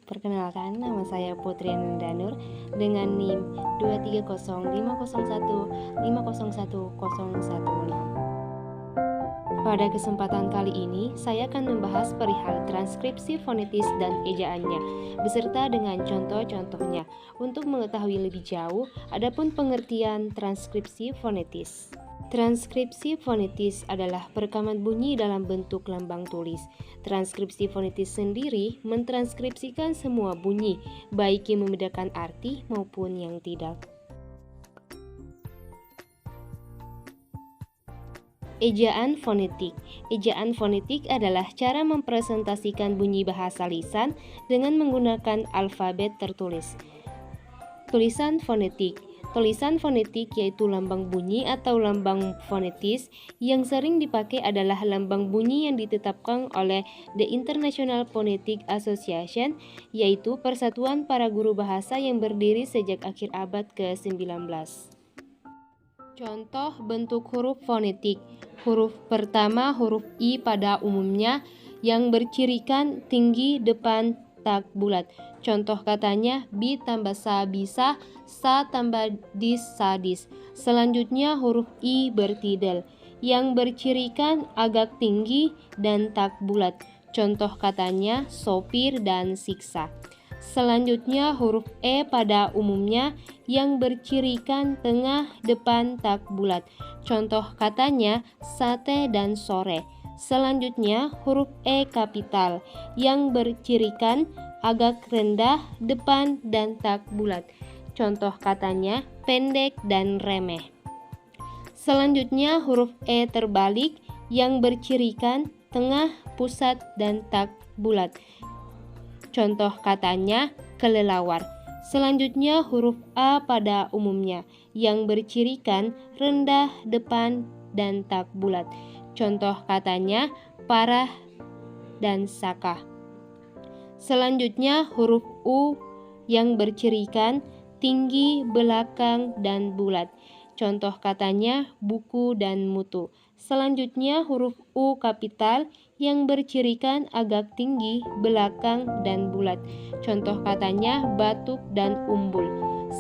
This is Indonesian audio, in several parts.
Perkenalkan, nama saya Putri Ananda Nur dengan NIM 2305015011016. Pada kesempatan kali ini, saya akan membahas perihal transkripsi fonetis dan ejaannya, beserta dengan contoh-contohnya. Untuk mengetahui lebih jauh, adapun pengertian transkripsi fonetis. Transkripsi fonetis adalah perekaman bunyi dalam bentuk lambang tulis. Transkripsi fonetis sendiri mentranskripsikan semua bunyi, baik yang membedakan arti maupun yang tidak. Ejaan fonetik. Ejaan fonetik adalah cara mempresentasikan bunyi bahasa lisan dengan menggunakan alfabet tertulis. Tulisan fonetik. Tulisan fonetik yaitu lambang bunyi atau lambang fonetis yang sering dipakai adalah lambang bunyi yang ditetapkan oleh The International Phonetic Association, yaitu persatuan para guru bahasa yang berdiri sejak akhir abad ke-19. Contoh bentuk huruf fonetik. Huruf pertama huruf I pada umumnya yang bercirikan tinggi depan tak bulat. Contoh katanya bi tambah sa bisa, sa tambah dis sadis. Selanjutnya huruf I bertidal yang bercirikan agak tinggi dan tak bulat. Contoh katanya sopir dan siksa. Selanjutnya huruf E pada umumnya yang bercirikan tengah depan tak bulat. Contoh katanya sate dan sore. Selanjutnya huruf E kapital yang bercirikan agak rendah depan dan tak bulat. Contoh katanya pendek dan remeh. Selanjutnya huruf E terbalik yang bercirikan tengah, pusat, dan tak bulat. Contoh katanya kelelawar. Selanjutnya huruf A pada umumnya yang bercirikan rendah depan dan tak bulat. Contoh katanya parah dan saka. Selanjutnya huruf U yang bercirikan tinggi, belakang, dan bulat. Contoh katanya buku dan mutu. Selanjutnya huruf U kapital yang bercirikan agak tinggi, belakang, dan bulat. Contoh katanya batuk dan umbul.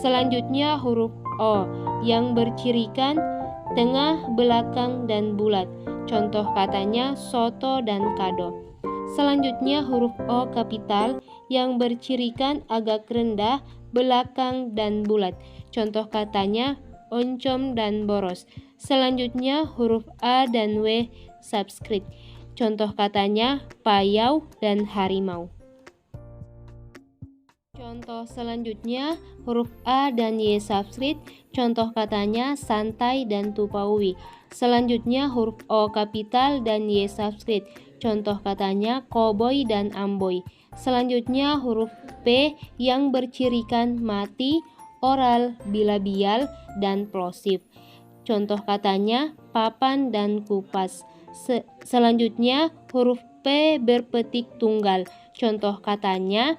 Selanjutnya huruf O yang bercirikan tengah, belakang, dan bulat. Contoh katanya soto dan kado. Selanjutnya huruf O kapital yang bercirikan agak rendah, belakang, dan bulat. Contoh katanya oncom dan boros. Selanjutnya huruf A dan W subscript. Contoh katanya payau dan harimau. Contoh selanjutnya huruf A dan Y subscript. Contoh katanya santai dan tupaui. Selanjutnya huruf O kapital dan Y subscript. Contoh katanya koboi dan amboi. Selanjutnya huruf P yang bercirikan mati, oral, bilabial, dan plosif. Contoh katanya papan dan kupas. Selanjutnya huruf P berpetik tunggal. Contoh katanya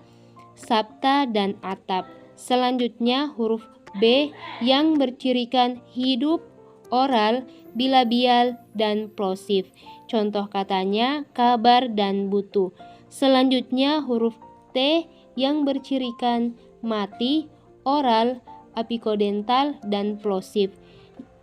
sabta dan atap. Selanjutnya huruf B yang bercirikan hidup, oral, bilabial, dan plosif. Contoh katanya kabar dan butuh. Selanjutnya huruf T yang bercirikan mati, oral, apikodental, dan plosif.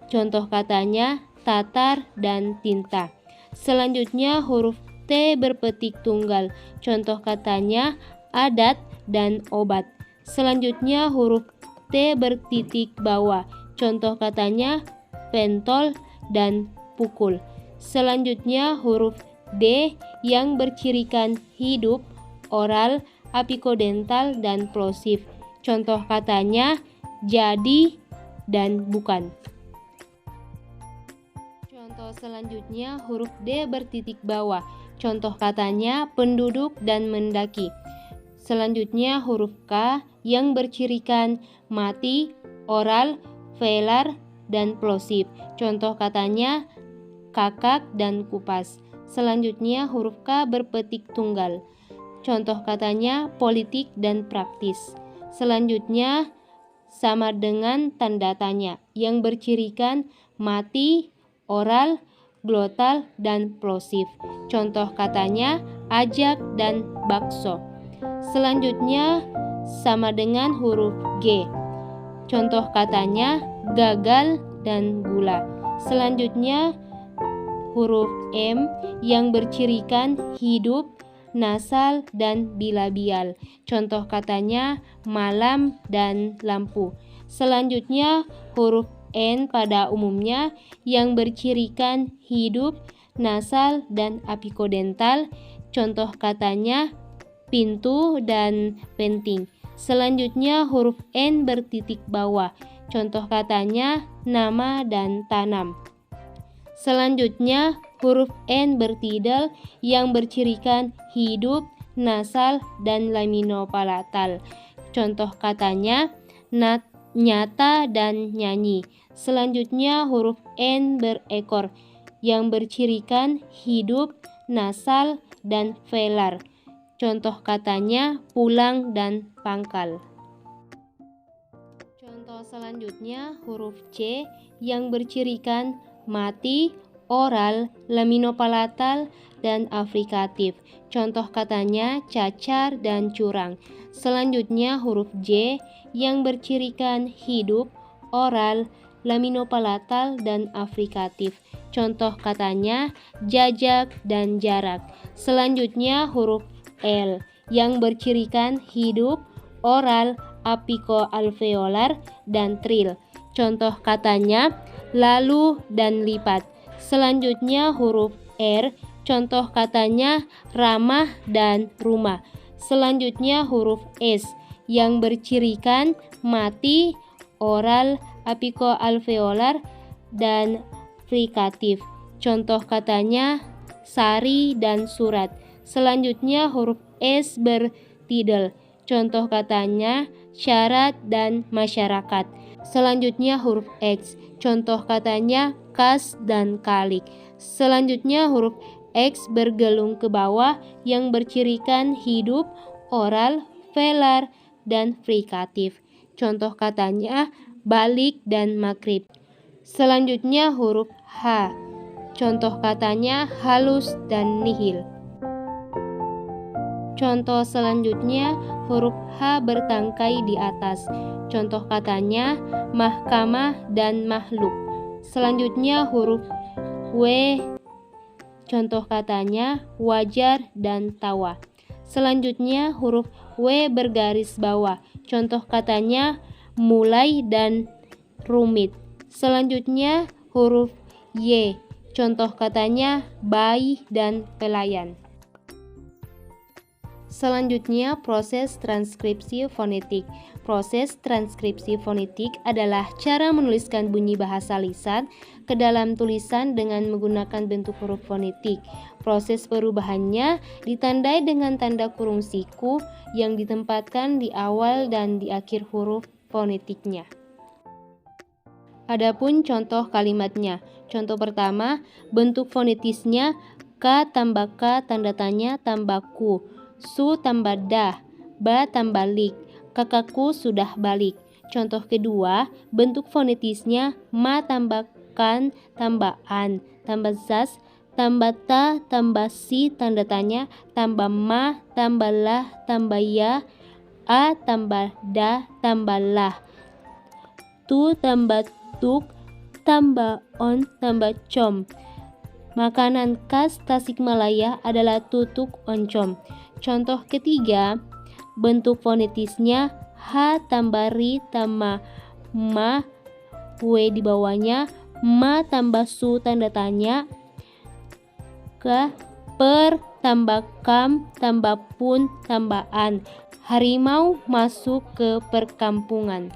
Contoh katanya tatar dan tinta. Selanjutnya huruf T berpetik tunggal. Contoh katanya adat dan obat. Selanjutnya huruf T bertitik bawah. Contoh katanya pentol dan pukul. Selanjutnya huruf D yang bercirikan hidup, oral, apikodental, dan plosif. Contoh katanya jadi dan bukan. Contoh selanjutnya huruf D bertitik bawah. Contoh katanya penduduk dan mendaki. Selanjutnya huruf K yang bercirikan mati, oral, velar, dan plosif. Contoh katanya kakak dan kupas. Selanjutnya huruf K berpetik tunggal. Contoh katanya politik dan praktis. Selanjutnya sama dengan tanda tanya yang bercirikan mati, oral, glotal, dan plosif. Contoh katanya ajak dan bakso. Selanjutnya sama dengan huruf G. Contoh katanya gagal dan gula. Selanjutnya huruf M yang bercirikan hidup, nasal, dan bilabial. Contoh katanya malam dan lampu. Selanjutnya huruf N pada umumnya yang bercirikan hidup, nasal, dan apikodental. Contoh katanya pintu dan penting. Selanjutnya huruf N bertitik bawah. Contoh katanya nama dan tanam. Selanjutnya huruf N bertidal yang bercirikan hidup, nasal, dan laminopalatal. Contoh katanya nyata dan nyanyi. Selanjutnya huruf N berekor yang bercirikan hidup, nasal, dan velar. Contoh katanya pulang dan pangkal. Contoh selanjutnya huruf C yang bercirikan mati, oral, laminopalatal, dan afrikatif. Contoh katanya cacar dan curang. Selanjutnya huruf J yang bercirikan hidup, oral, laminopalatal, dan afrikatif. Contoh katanya jajak dan jarak. Selanjutnya huruf L yang bercirikan hidup, oral, apikoalveolar, dan tril. Contoh katanya lalu dan lipat. Selanjutnya huruf R, contoh katanya ramah dan rumah. Selanjutnya huruf S yang bercirikan mati, oral, apikoalveolar, dan frikatif. Contoh katanya sari dan surat. Selanjutnya huruf S bertidal. Contoh katanya syarat dan masyarakat. Selanjutnya huruf X. Contoh katanya kas dan kalik. Selanjutnya huruf X bergelung ke bawah yang bercirikan hidup, oral, velar, dan frikatif. Contoh katanya balik dan makrib. Selanjutnya huruf H. Contoh katanya halus dan nihil. Contoh selanjutnya huruf H bertangkai di atas. Contoh katanya mahkamah dan makhluk. Selanjutnya huruf W. Contoh katanya wajar dan tawa. Selanjutnya huruf W bergaris bawah. Contoh katanya mulai dan rumit. Selanjutnya huruf Y. Contoh katanya bayi dan pelayan. Selanjutnya proses transkripsi fonetik. Proses transkripsi fonetik adalah cara menuliskan bunyi bahasa lisan ke dalam tulisan dengan menggunakan bentuk huruf fonetik. Proses perubahannya ditandai dengan tanda kurung siku yang ditempatkan di awal dan di akhir huruf fonetiknya. Adapun contoh kalimatnya. Contoh pertama, bentuk fonetisnya K tambah K tanda tanya tambah Ku. Su tambah dah, ba tambah lik, kakakku sudah balik. Contoh kedua, bentuk fonetisnya ma tambah kan tambah an, tambah zas, tambah ta, tambah si tanda tanya, tambah ma, tambah lah, tambah ya, a tambah da, tambah lah, tu tambah tuk, tambah on, tambah com. Makanan khas Tasikmalaya adalah tutuk oncom. Contoh ketiga, bentuk fonetisnya H tambah ri tambah ma, W di bawahnya, ma tambah su tanda tanya, K, per tambah kam tambah pun tambah an. Harimau masuk ke perkampungan.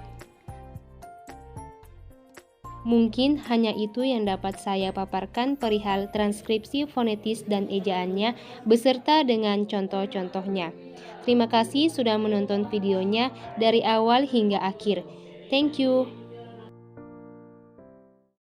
Mungkin hanya itu yang dapat saya paparkan perihal transkripsi fonetis dan ejaannya beserta dengan contoh-contohnya. Terima kasih sudah menonton videonya dari awal hingga akhir. Thank you.